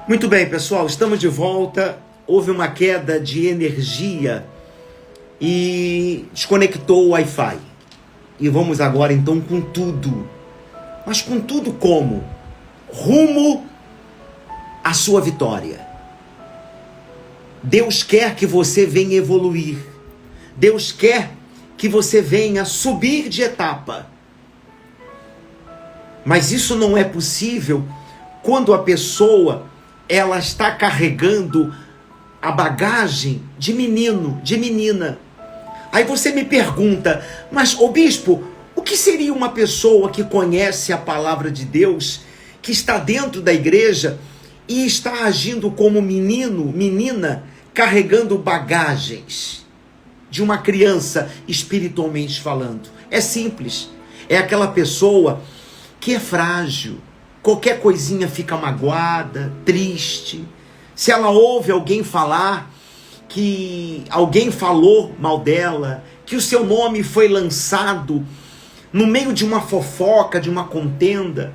Muito bem, pessoal, estamos de volta. Houve uma queda de energia e desconectou o Wi-Fi. E vamos agora então com tudo. Mas com tudo como? Rumo à sua vitória. Deus quer que você venha evoluir. Deus quer que você venha subir de etapa. Mas isso não é possível quando a pessoa ela está carregando a bagagem de menino, de menina. Aí você me pergunta, mas ô bispo, o que seria uma pessoa que conhece a palavra de Deus, que está dentro da igreja e está agindo como menino, menina, carregando bagagens de uma criança espiritualmente falando? É simples, é aquela pessoa que é frágil. Qualquer coisinha fica magoada, triste. Se ela ouve alguém falar que alguém falou mal dela, que o seu nome foi lançado no meio de uma fofoca, de uma contenda,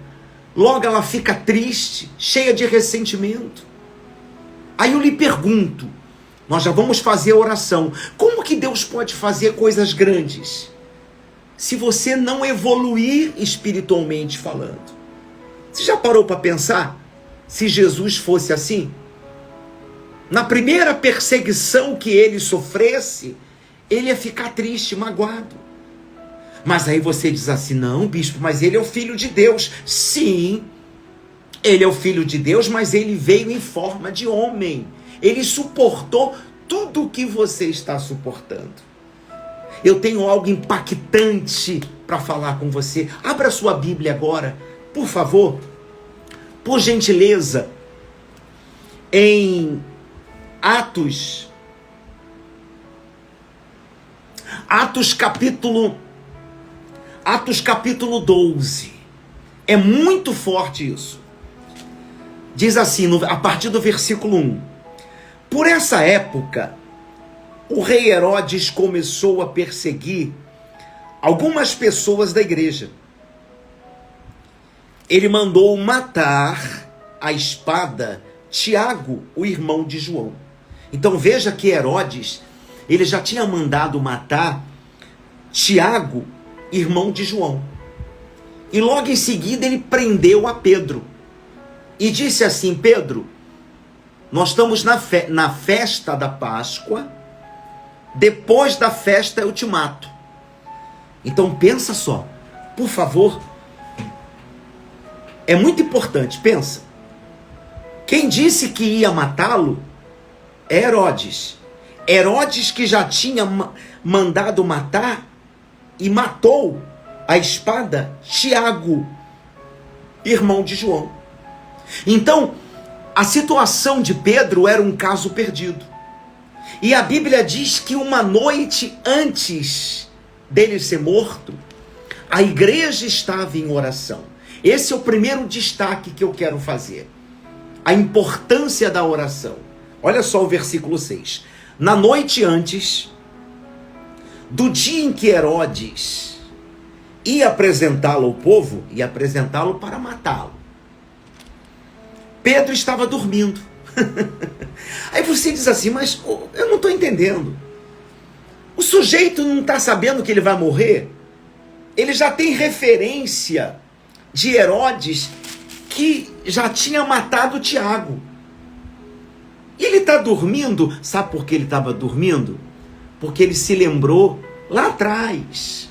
logo ela fica triste, cheia de ressentimento. Aí eu lhe pergunto, nós já vamos fazer a oração, como que Deus pode fazer coisas grandes se você não evoluir espiritualmente falando? Você já parou para pensar? Se Jesus fosse assim, na primeira perseguição que ele sofresse, ele ia ficar triste, magoado. Mas aí você diz assim, não, bispo, mas ele é o Filho de Deus. Sim, ele é o Filho de Deus, mas ele veio em forma de homem. Ele suportou tudo o que você está suportando. Eu tenho algo impactante para falar com você. Abra sua Bíblia agora, por favor, por gentileza, em Atos capítulo 12. É muito forte isso. Diz assim, a partir do versículo 1. Por essa época, o rei Herodes começou a perseguir algumas pessoas da igreja. Ele mandou matar a espada Tiago, o irmão de João. Então veja que Herodes, ele já tinha mandado matar Tiago, irmão de João. E logo em seguida ele prendeu a Pedro. E disse assim, Pedro, nós estamos na festa da Páscoa, depois da festa eu te mato. Então pensa só, por favor, é muito importante, pensa. Quem disse que ia matá-lo é Herodes. Herodes que já tinha mandado matar e matou a espada Tiago, irmão de João. Então, a situação de Pedro era um caso perdido. E a Bíblia diz que uma noite antes dele ser morto, a igreja estava em oração. Esse é o primeiro destaque que eu quero fazer. A importância da oração. Olha só o versículo 6. Na noite antes do dia em que Herodes ia apresentá-lo ao povo, ia apresentá-lo para matá-lo, Pedro estava dormindo. Aí você diz assim, mas eu não estou entendendo. O sujeito não está sabendo que ele vai morrer? Ele já tem referência de Herodes que já tinha matado Tiago. E ele está dormindo, sabe por que ele estava dormindo? Porque ele se lembrou lá atrás,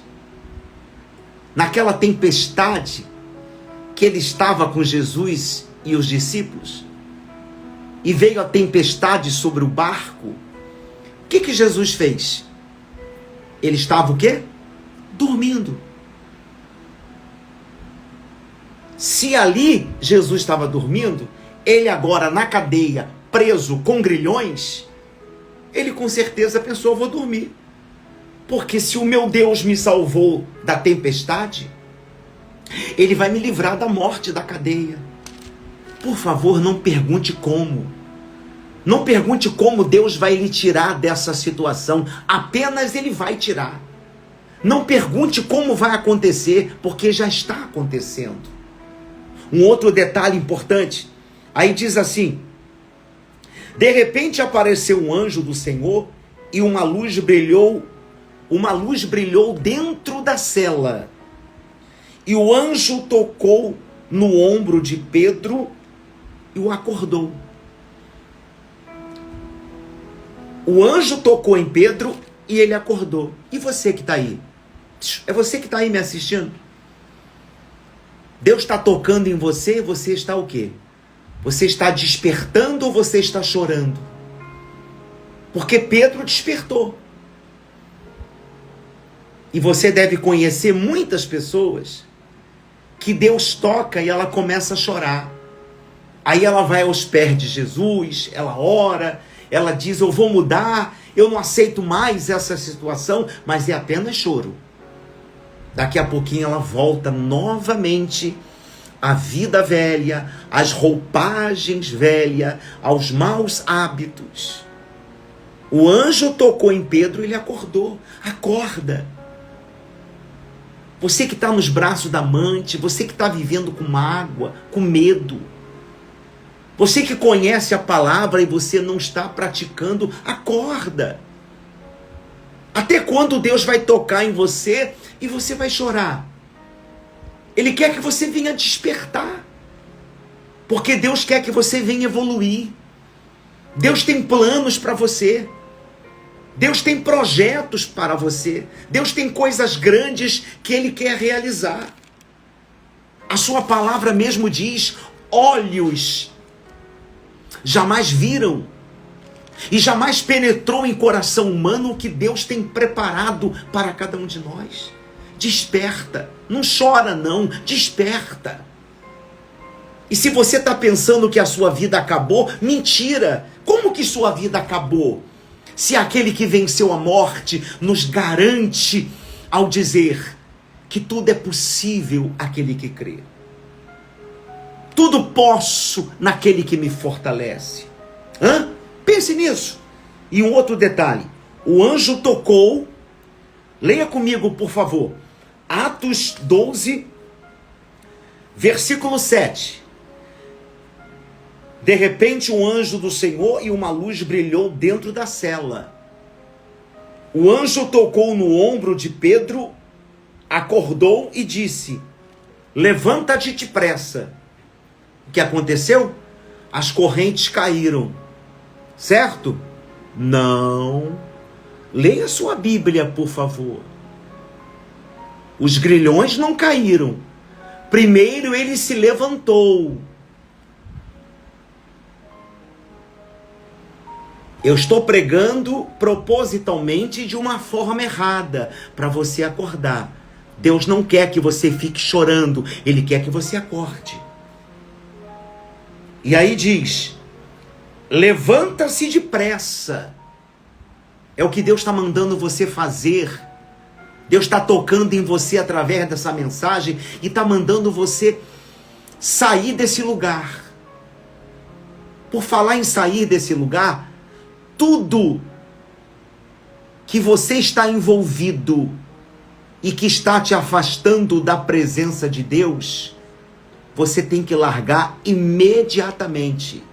naquela tempestade que ele estava com Jesus e os discípulos, e veio a tempestade sobre o barco. O que Jesus fez? Ele estava o quê? Dormindo. Se ali Jesus estava dormindo, ele agora na cadeia, preso com grilhões, ele com certeza pensou, vou dormir. Porque se o meu Deus me salvou da tempestade, ele vai me livrar da morte da cadeia. Por favor, não pergunte como. Não pergunte como Deus vai lhe tirar dessa situação. Apenas ele vai tirar. Não pergunte como vai acontecer, porque já está acontecendo. Um outro detalhe importante, aí diz assim, De repente apareceu um anjo do Senhor e uma luz brilhou dentro da cela. E o anjo tocou no ombro de Pedro e o acordou. O anjo tocou em Pedro e ele acordou. E você que está aí? É você que está aí me assistindo? Deus está tocando em você e você está o quê? Você está despertando ou você está chorando? Porque Pedro despertou. E você deve conhecer muitas pessoas que Deus toca e ela começa a chorar. Aí ela vai aos pés de Jesus, ela ora, ela diz: eu vou mudar, eu não aceito mais essa situação, mas é apenas choro. Daqui a pouquinho ela volta novamente à vida velha, às roupagens velhas, aos maus hábitos. O anjo tocou em Pedro e ele acordou. Acorda. Você que está nos braços da amante, você que está vivendo com mágoa, com medo, você que conhece a palavra e você não está praticando, acorda. Até quando Deus vai tocar em você e você vai chorar? Ele quer que você venha despertar, porque Deus quer que você venha evoluir. Deus tem planos para você. Deus tem projetos para você. Deus tem coisas grandes que Ele quer realizar. A sua palavra mesmo diz: olhos jamais viram e jamais penetrou em coração humano o que Deus tem preparado para cada um de nós. Desperta, não chora não, desperta. E se você está pensando que a sua vida acabou, mentira. Como que sua vida acabou? Se aquele que venceu a morte nos garante ao dizer que tudo é possível àquele que crê. Tudo posso naquele que me fortalece. Pense nisso. E um outro detalhe. O anjo tocou. Leia comigo, por favor. Atos 12, versículo 7. De repente um anjo do Senhor e uma luz brilhou dentro da cela. O anjo tocou no ombro de Pedro, acordou e disse: levanta-te depressa. O que aconteceu? As correntes caíram. Certo? Não. Leia sua Bíblia, por favor. Os grilhões não caíram. Primeiro ele se levantou. Eu estou pregando propositalmente de uma forma errada, para você acordar. Deus não quer que você fique chorando, Ele quer que você acorde. E aí diz: levanta-se depressa. É o que Deus está mandando você fazer. Deus está tocando em você através dessa mensagem e está mandando você sair desse lugar. Por falar em sair desse lugar, tudo que você está envolvido e que está te afastando da presença de Deus, você tem que largar imediatamente.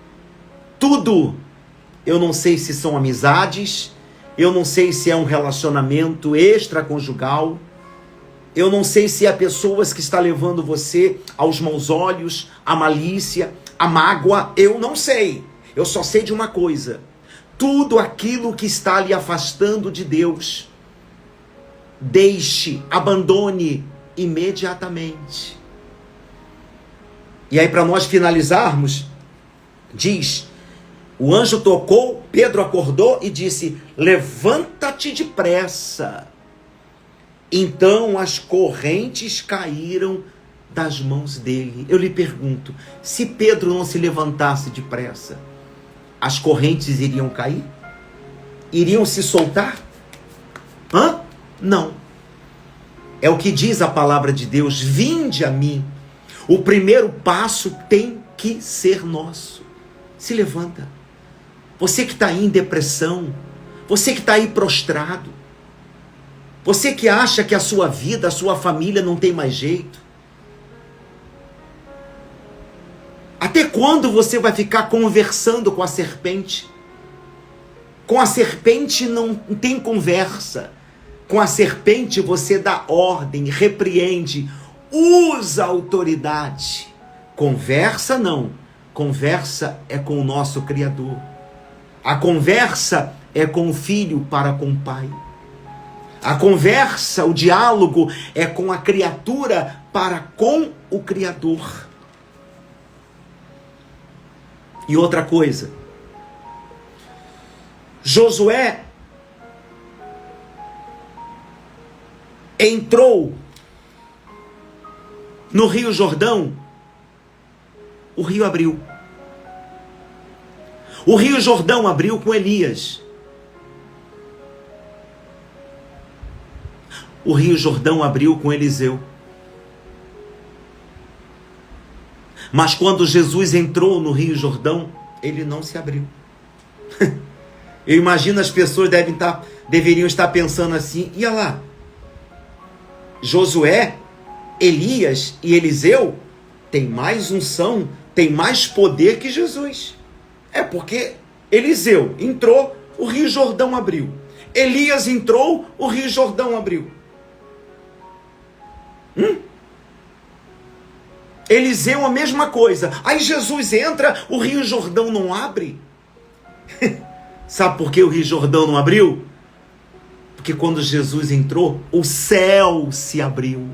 Tudo. Eu não sei se são amizades, eu não sei se é um relacionamento extraconjugal, eu não sei se é pessoas que estão levando você aos maus olhos, à malícia, à mágoa, eu não sei. Eu só sei de uma coisa: tudo aquilo que está lhe afastando de Deus, deixe, abandone imediatamente. E aí, para nós finalizarmos, diz: o anjo tocou, Pedro acordou e disse: levanta-te depressa. Então as correntes caíram das mãos dele. Eu lhe pergunto, se Pedro não se levantasse depressa, as correntes iriam cair? Iriam se soltar? Não. É o que diz a palavra de Deus: vinde a mim. O primeiro passo tem que ser nosso. Se levanta. Você que está aí em depressão, você que está aí prostrado, você que acha que a sua vida, a sua família não tem mais jeito. Até quando você vai ficar conversando com a serpente? Com a serpente não tem conversa. Com a serpente você dá ordem, repreende, usa autoridade. Conversa não. Conversa é com o nosso Criador. A conversa é com o Filho para com o Pai. A conversa, o diálogo é com a criatura para com o Criador. E outra coisa, Josué entrou no Rio Jordão, o rio abriu. O Rio Jordão abriu com Elias. O Rio Jordão abriu com Eliseu. Mas quando Jesus entrou no Rio Jordão, ele não se abriu. Eu imagino as pessoas deveriam estar pensando assim, e olha lá, Josué, Elias e Eliseu têm mais unção, têm mais poder que Jesus. É porque Eliseu entrou, o Rio Jordão abriu. Elias entrou, o Rio Jordão abriu. Eliseu a mesma coisa. Aí Jesus entra, o Rio Jordão não abre. Sabe por que o Rio Jordão não abriu? Porque quando Jesus entrou, o céu se abriu.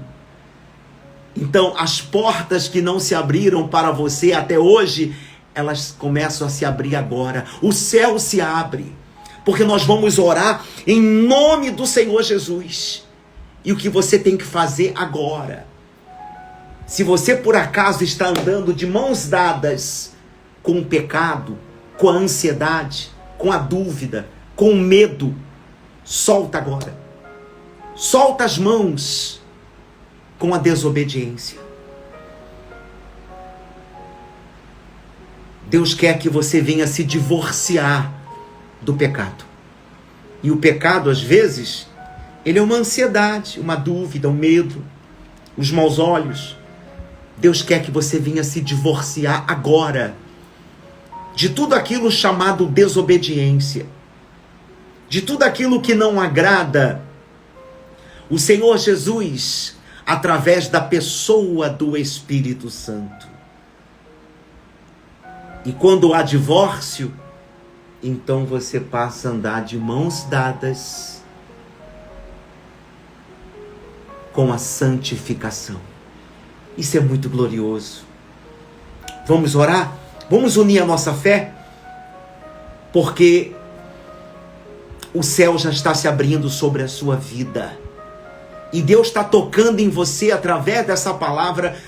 Então, as portas que não se abriram para você até hoje, elas começam a se abrir agora. O céu se abre, porque nós vamos orar em nome do Senhor Jesus. E o que você tem que fazer agora? Se você por acaso está andando de mãos dadas com o pecado, com a ansiedade, com a dúvida, com o medo, solta agora. Solta as mãos com a desobediência. Deus quer que você venha se divorciar do pecado. E o pecado, às vezes, ele é uma ansiedade, uma dúvida, um medo, os maus olhos. Deus quer que você venha se divorciar agora de tudo aquilo chamado desobediência, de tudo aquilo que não agrada o Senhor Jesus através da pessoa do Espírito Santo. E quando há divórcio, então você passa a andar de mãos dadas com a santificação. Isso é muito glorioso. Vamos orar? Vamos unir a nossa fé? Porque o céu já está se abrindo sobre a sua vida. E Deus está tocando em você através dessa palavra.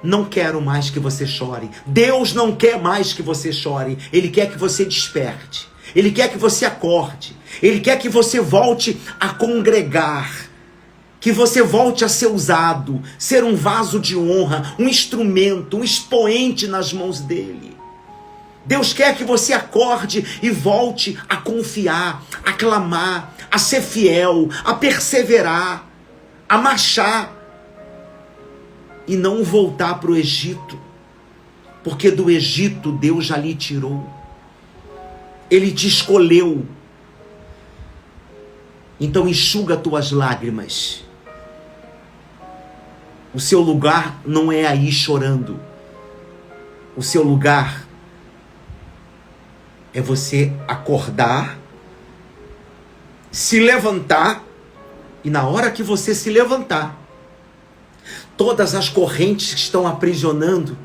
Não quero mais que você chore. Deus não quer mais que você chore. Ele quer que você desperte. Ele quer que você acorde. Ele quer que você volte a congregar. Que você volte a ser usado, ser um vaso de honra, um instrumento, um expoente nas mãos dele. Deus quer que você acorde e volte a confiar, a clamar, a ser fiel, a perseverar, a marchar e não voltar para o Egito, porque do Egito Deus já lhe tirou. Ele te escolheu. Então enxuga tuas lágrimas. O seu lugar não é aí chorando. O seu lugar é você acordar, se levantar, e na hora que você se levantar, todas as correntes que estão aprisionando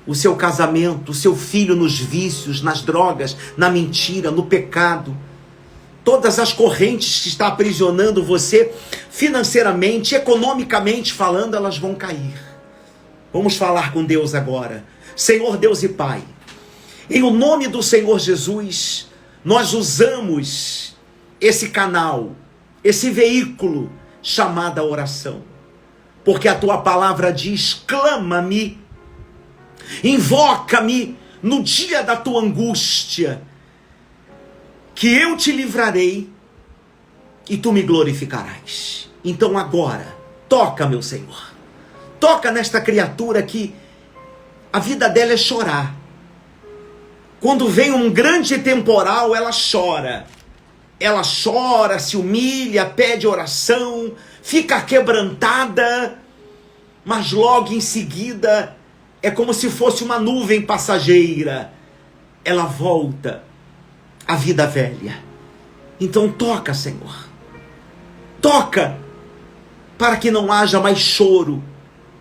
o seu casamento, o seu filho nos vícios, nas drogas, na mentira, no pecado, todas as correntes que estão aprisionando você financeiramente, economicamente falando, elas vão cair. Vamos falar com Deus agora. Senhor Deus e Pai, em o nome do Senhor Jesus, nós usamos esse canal, esse veículo chamado oração, porque a tua palavra diz: clama-me, invoca-me no dia da tua angústia, que eu te livrarei e tu me glorificarás. Então agora, toca, meu Senhor, toca nesta criatura que a vida dela é chorar. Quando vem um grande temporal, ela chora. ela chora, se humilha, pede oração, fica quebrantada, mas logo em seguida é como se fosse uma nuvem passageira, ela volta à vida velha. Então toca, Senhor, toca, para que não haja mais choro,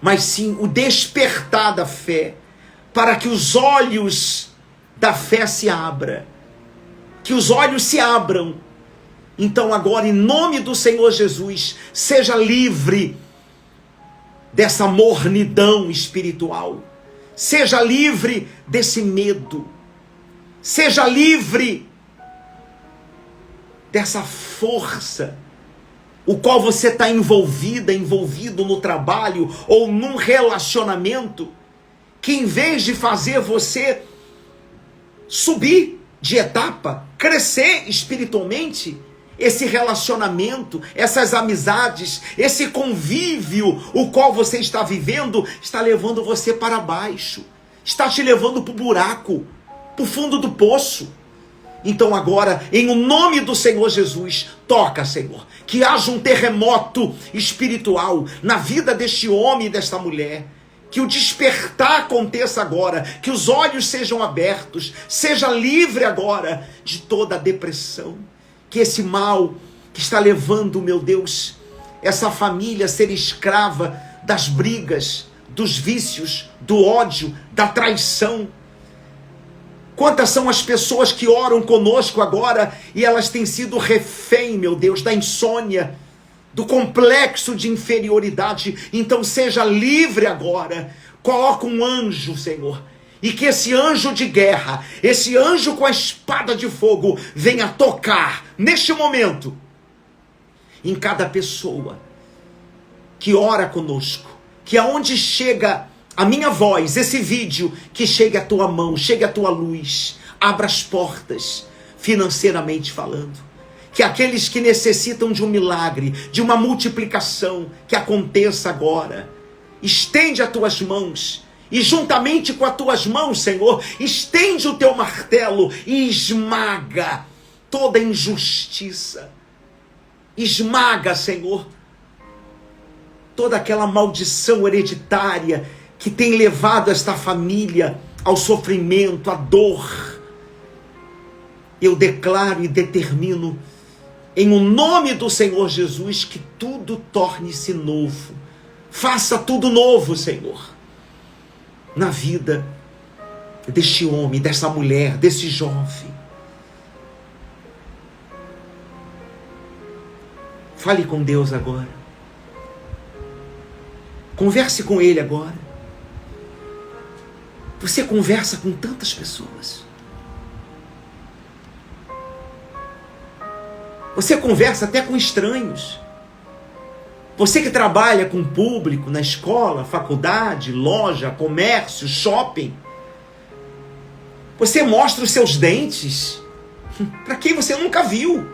mas sim o despertar da fé, para que os olhos da fé se abram, que os olhos se abram. Então agora, em nome do Senhor Jesus, seja livre dessa mornidão espiritual, seja livre desse medo, seja livre dessa força, o qual você está envolvido no trabalho ou num relacionamento, que em vez de fazer você subir de etapa, crescer espiritualmente, esse relacionamento, essas amizades, esse convívio, o qual você está vivendo, está levando você para baixo, está te levando para o buraco, para o fundo do poço. Então agora, em o nome do Senhor Jesus, toca, Senhor, que haja um terremoto espiritual na vida deste homem e desta mulher, que o despertar aconteça agora, que os olhos sejam abertos, seja livre agora de toda a depressão, que esse mal que está levando, meu Deus, essa família a ser escrava das brigas, dos vícios, do ódio, da traição. Quantas são as pessoas que oram conosco agora e elas têm sido refém, meu Deus, da insônia, do complexo de inferioridade. Então seja livre agora, coloca um anjo, Senhor, e que esse anjo de guerra, esse anjo com a espada de fogo, venha tocar neste momento em cada pessoa que ora conosco, que aonde chega a minha voz, esse vídeo, que chegue a tua mão, chegue a tua luz, abra as portas, financeiramente falando, que aqueles que necessitam de um milagre, de uma multiplicação, que aconteça agora. Estende as tuas mãos, e juntamente com as tuas mãos, Senhor, estende o teu martelo e esmaga toda injustiça, esmaga, Senhor, toda aquela maldição hereditária que tem levado esta família ao sofrimento, à dor. Eu declaro e determino, em o nome do Senhor Jesus, que tudo torne-se novo. Faça tudo novo, Senhor, na vida deste homem, dessa mulher, desse jovem. Fale com Deus agora. Converse com Ele agora. Você conversa com tantas pessoas. Você conversa até com estranhos. Você que trabalha com público, na escola, faculdade, loja, comércio, shopping. Você mostra os seus dentes para quem você nunca viu.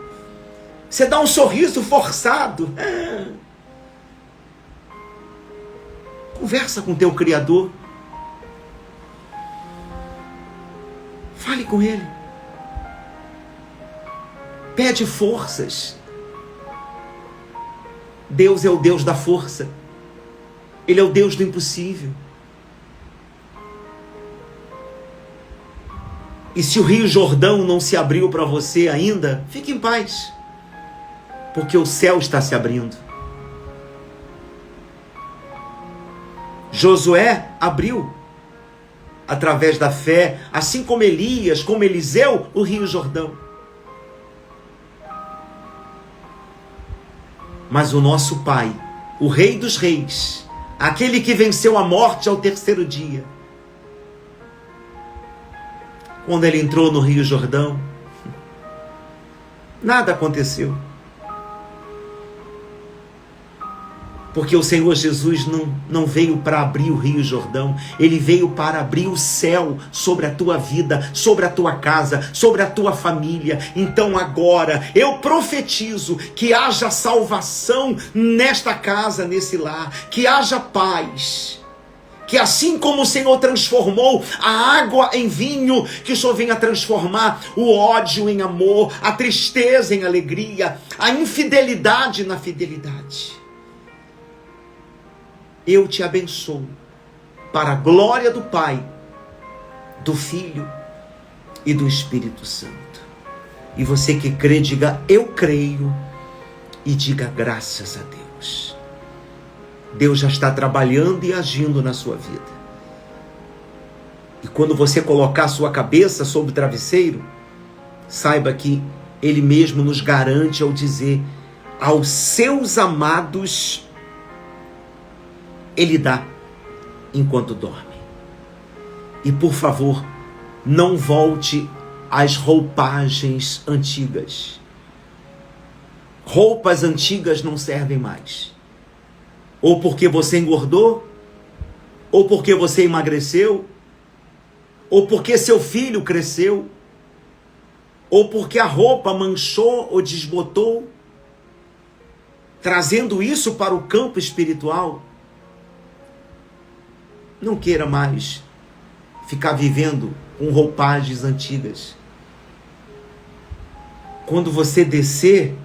Você dá um sorriso forçado. Conversa com teu Criador. Fale com Ele. Pede forças. Deus é o Deus da força. Ele é o Deus do impossível. E se o Rio Jordão não se abriu para você ainda, fique em paz, porque o céu está se abrindo. Josué abriu através da fé, assim como Elias, como Eliseu, o Rio Jordão. Mas o nosso Pai, o Rei dos Reis, aquele que venceu a morte ao terceiro dia, quando ele entrou no Rio Jordão, nada aconteceu. Porque o Senhor Jesus não veio para abrir o Rio Jordão, Ele veio para abrir o céu sobre a tua vida, sobre a tua casa, sobre a tua família. Então agora eu profetizo que haja salvação nesta casa, nesse lar, que haja paz, Que assim como o Senhor transformou a água em vinho, que o Senhor venha transformar o ódio em amor, a tristeza em alegria, a infidelidade na fidelidade. Eu te abençoo, para a glória do Pai, do Filho e do Espírito Santo. E você que crê, diga: eu creio, e diga: graças a Deus. Deus já está trabalhando e agindo na sua vida. E quando você colocar a sua cabeça sobre o travesseiro, saiba que Ele mesmo nos garante ao dizer: aos seus amados Ele dá enquanto dorme. E por favor, não volte às roupagens antigas. Roupas antigas não servem mais. Ou porque você engordou, ou porque você emagreceu, ou porque seu filho cresceu, ou porque a roupa manchou ou desbotou, trazendo isso para o campo espiritual. Não queira mais ficar vivendo com roupagens antigas. Quando você descer,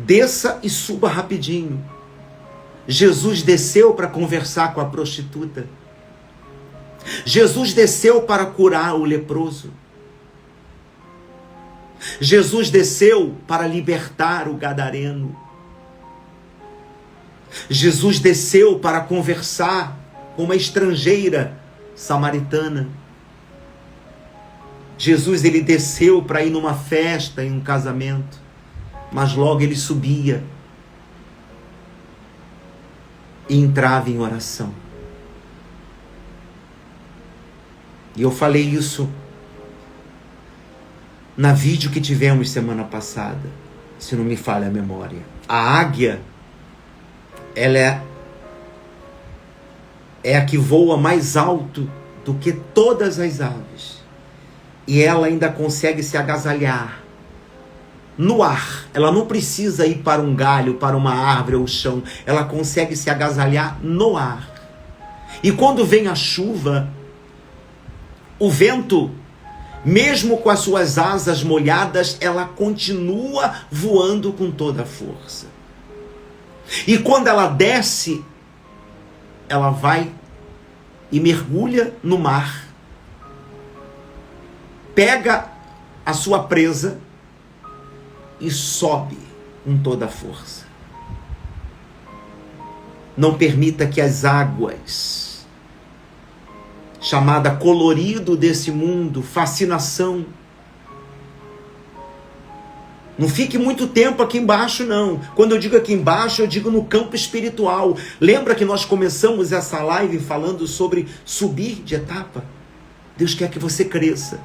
desça e suba rapidinho. Jesus desceu para conversar com a prostituta. Jesus desceu para curar o leproso. Jesus desceu para libertar o gadareno. Jesus desceu para conversar com uma estrangeira samaritana. Jesus, ele desceu para ir numa festa, em um casamento, mas logo ele subia e entrava em oração. E eu falei isso na vídeo que tivemos semana passada, se não me falha a memória. A águia, ela é a que voa mais alto do que todas as aves. E ela ainda consegue se agasalhar no ar. Ela não precisa ir para um galho, para uma árvore ou chão. Ela consegue se agasalhar no ar. E quando vem a chuva, o vento, mesmo com as suas asas molhadas, ela continua voando com toda a força. E quando ela desce, ela vai e mergulha no mar, pega a sua presa e sobe com toda a força. Não permita que as águas, chamada colorido desse mundo, fascinação, não fique muito tempo aqui embaixo, não. Quando eu digo aqui embaixo, eu digo no campo espiritual. Lembra que nós começamos essa live falando sobre subir de etapa? Deus quer que você cresça.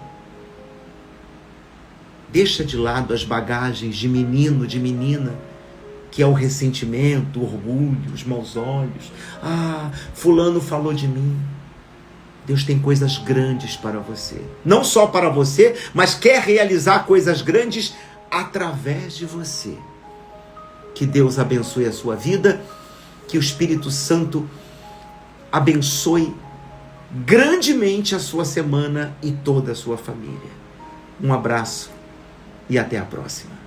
Deixa de lado as bagagens de menino, de menina, que é o ressentimento, o orgulho, os maus olhos. Ah, fulano falou de mim. Deus tem coisas grandes para você. Não só para você, mas quer realizar coisas grandes através de você. Que Deus abençoe a sua vida, que o Espírito Santo abençoe grandemente a sua semana e toda a sua família. Um abraço e até a próxima.